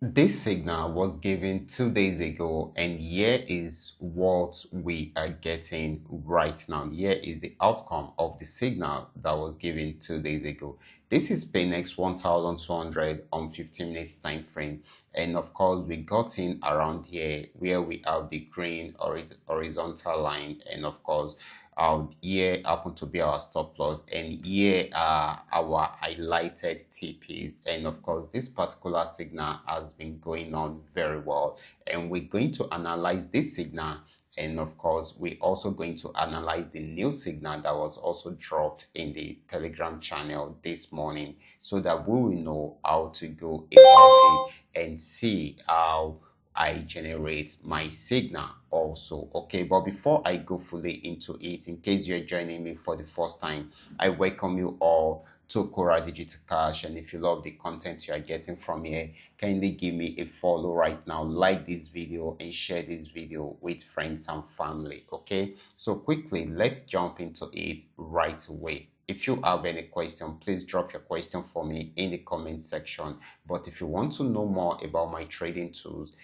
This signal was given 2 days ago, and here is what we are getting right now. Here is the outcome of the signal that was given 2 days ago. This is Paynex 1200 on 15 minutes time frame, and of course we got in around here where we have the green horizontal line, and of course here happen to be our stop loss, and here are our highlighted TPs. And of course this particular signal has been going on very well, and we're going to analyze this signal, and of course we're also going to analyze the new signal that was also dropped in the Telegram channel this morning, so that we will know how to go about it and see how I generate my signal also. Okay, but before I go fully into it, in case you're joining me for the first time, I welcome you all to Qora Digital Cash. And if you love the content you are getting from here, kindly give me a follow right now, like this video and share this video with friends and family. Okay, so quickly let's jump into it right away. If you have any question, please drop your question for me in the comment section. But if you want to know more about my trading tools,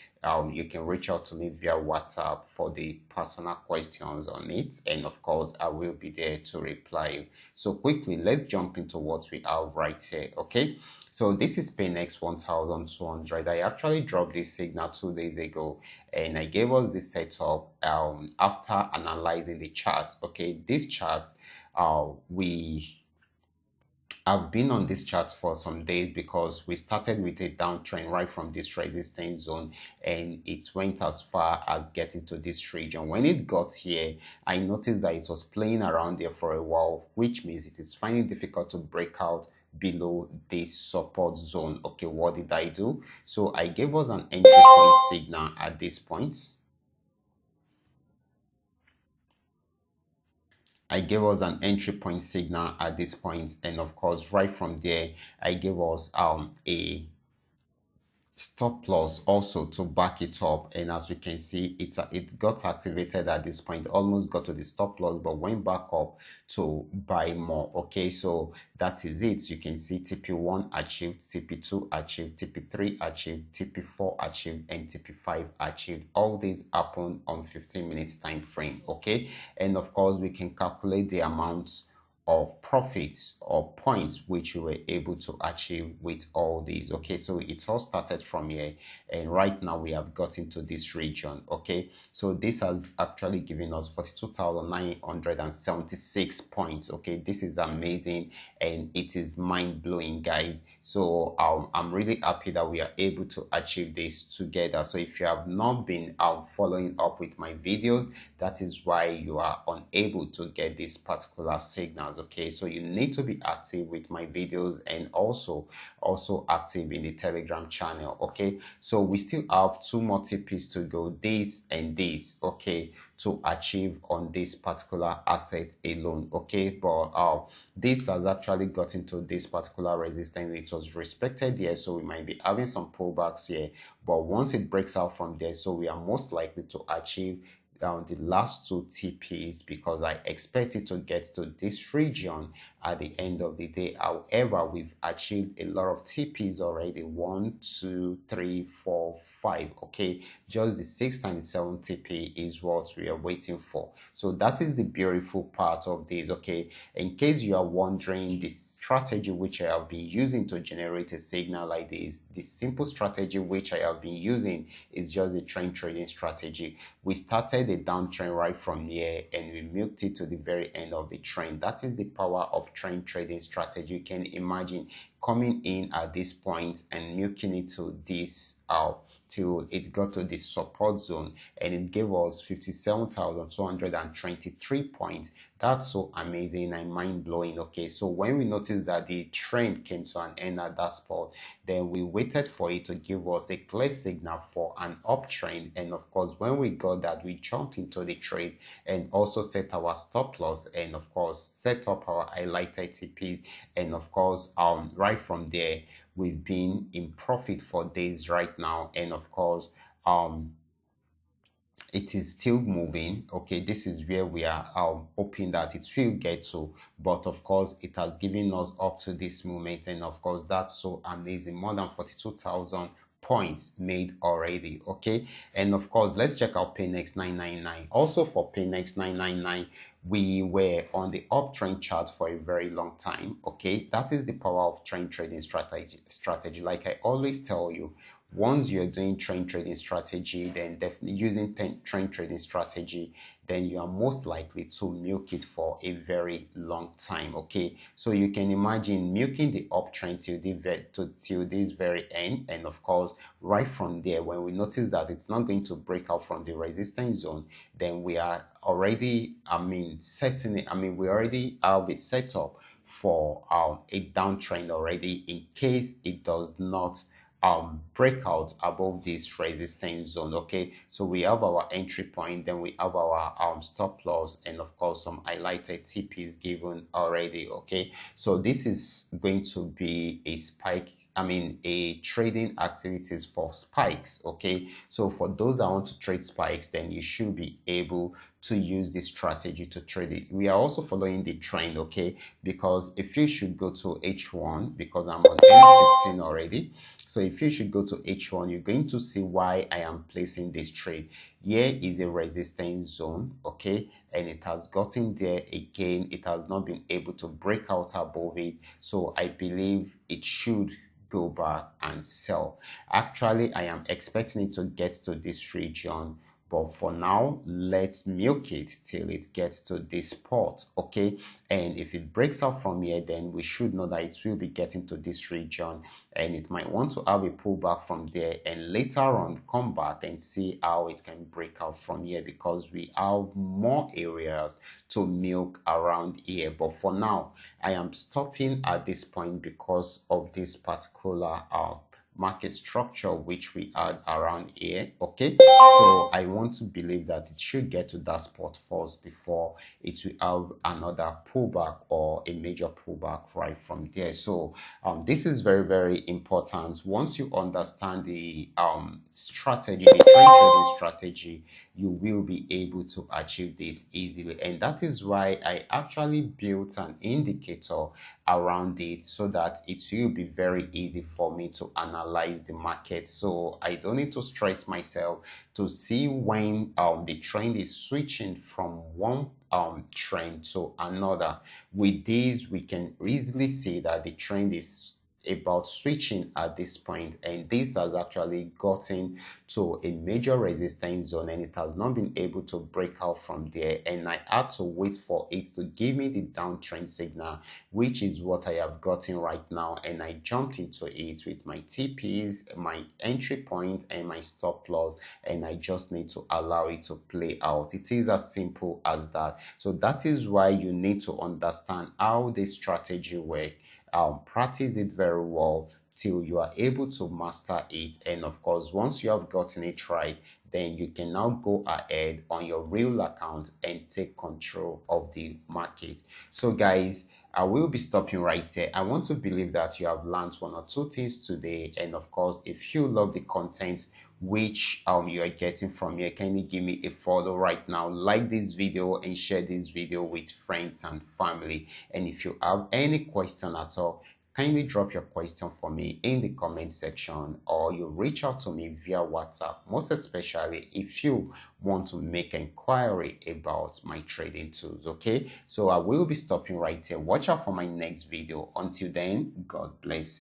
you can reach out to me via WhatsApp for the personal questions on it, and of course I will be there to reply you. So quickly let's jump into what we have right here. Okay, so this is Paynex 1200. I actually dropped this signal 2 days ago, and I gave us the setup after analyzing the charts. Okay, this chart, we have been on this chart for some days because we started with a downtrend right from this resistance zone, and it went as far as getting to this region. When it got here, I noticed that it was playing around there for a while, which means it is finding difficult to break out below this support zone. Okay, what did I do? So I gave us an entry point signal at this point. I gave us an entry point signal at this point, and of course right from there I gave us a stop loss also to back it up. And as you can see, it got activated at this point, almost got to the stop loss, but went back up to buy more. Okay, so that is it. So you can see TP1 achieved, TP2 achieved, TP3 achieved, TP4 achieved, and TP5 achieved. All these happen on 15 minutes time frame. Okay, and of course we can calculate the amounts of profits or points which you were able to achieve with all these. Okay, so it's all started from here, and right now we have got into this region. Okay, so this has actually given us 42,976 points. Okay, this is amazing and it is mind-blowing, guys. So I'm really happy that we are able to achieve this together. So if you have not been following up with my videos, that is why you are unable to get these particular signals. Okay, so you need to be active with my videos and also active in the Telegram channel. Okay, so we still have 2 more TPs to go, this and this, okay, to achieve on this particular asset alone. Okay, but this has actually got into this particular resistance. It was respected here, so we might be having some pullbacks here, but once it breaks out from there, so we are most likely to achieve the last 2 TPs, because I expect it to get to this region at the end of the day. However, we've achieved a lot of TPs already, 1 2 3 4 5. Okay, just the 6th and the 7th TP is what we are waiting for. So that is the beautiful part of this. Okay, in case you are wondering, this strategy which I have been using to generate a signal like this, the simple strategy which I have been using is just a trend trading strategy. We started a downtrend right from here and we milked it to the very end of the trend. That is the power of trend trading strategy. You can imagine coming in at this point and milking it to this till it got to the support zone, and it gave us 57,223 points. That's so amazing and mind-blowing. Okay, so when we noticed that the trend came to an end at that spot, then we waited for it to give us a clear signal for an uptrend, and of course when we got that, we jumped into the trade and also set our stop loss, and of course set up our highlighted TPs, and of course right from there we've been in profit for days right now. And of course it is still moving. Okay, this is where we are hoping that it will get to, but of course it has given us up to this moment, and of course that's so amazing. More than 42,000 points made already. Okay, and of course let's check out Paynex 999. Also for Paynex 999, we were on the uptrend chart for a very long time. Okay, that is the power of trend trading strategy. Like I always tell you, once you're doing trend trading strategy, then definitely using trend trading strategy, then you are most likely to milk it for a very long time. Okay, so you can imagine milking the uptrend till this very end, and of course right from there, when we notice that it's not going to break out from the resistance zone, then we are already, setting it. We already have a setup for a downtrend already in case it does not breakout above this resistance zone. Okay, so we have our entry point, then we have our stop loss, and of course some highlighted TPs given already. Okay, so this is going to be a spike, a trading activities for spikes. Okay, so for those that want to trade spikes, then you should be able to use this strategy to trade it. We are also following the trend. Okay, because if you should go to H1, because I'm on M15 already, so if you should go to H1, you're going to see why I am placing this trade. Here is a resistance zone, okay, and it has gotten there again. It has not been able to break out above it, so I believe it should go back and sell. Actually, I am expecting it to get to this region, but for now let's milk it till it gets to this spot. Okay, and if it breaks out from here, then we should know that it will be getting to this region, and it might want to have a pullback from there and later on come back and see how it can break out from here, because we have more areas to milk around here. But for now, I am stopping at this point because of this particular market structure which we had around here. Okay, so I want to believe that it should get to that spot first before it will have another pullback or a major pullback right from there. So this is very, very important. Once you understand the strategy, the trend trading strategy, you will be able to achieve this easily. And that is why I actually built an indicator around it, so that it will be very easy for me to analyze the market. So I don't need to stress myself to see when the trend is switching from one trend to another. With this, we can easily see that the trend is about switching at this point, and this has actually gotten to a major resistance zone, and it has not been able to break out from there, and I had to wait for it to give me the downtrend signal, which is what I have gotten right now, and I jumped into it with my TPs, my entry point, and my stop loss, and I just need to allow it to play out. It is as simple as that. So that is why you need to understand how this strategy works. Practice it very well till you are able to master it, and of course once you have gotten it right, then you can now go ahead on your real account and take control of the market. So guys, I will be stopping right there. I want to believe that you have learned one or two things today, and of course if you love the content which you are getting from here, kindly give me a follow right now, like this video and share this video with friends and family. And if you have any question at all, kindly drop your question for me in the comment section, or you reach out to me via WhatsApp, most especially if you want to make inquiry about my trading tools. Okay, so I will be stopping right here. Watch out for my next video. Until then, God bless.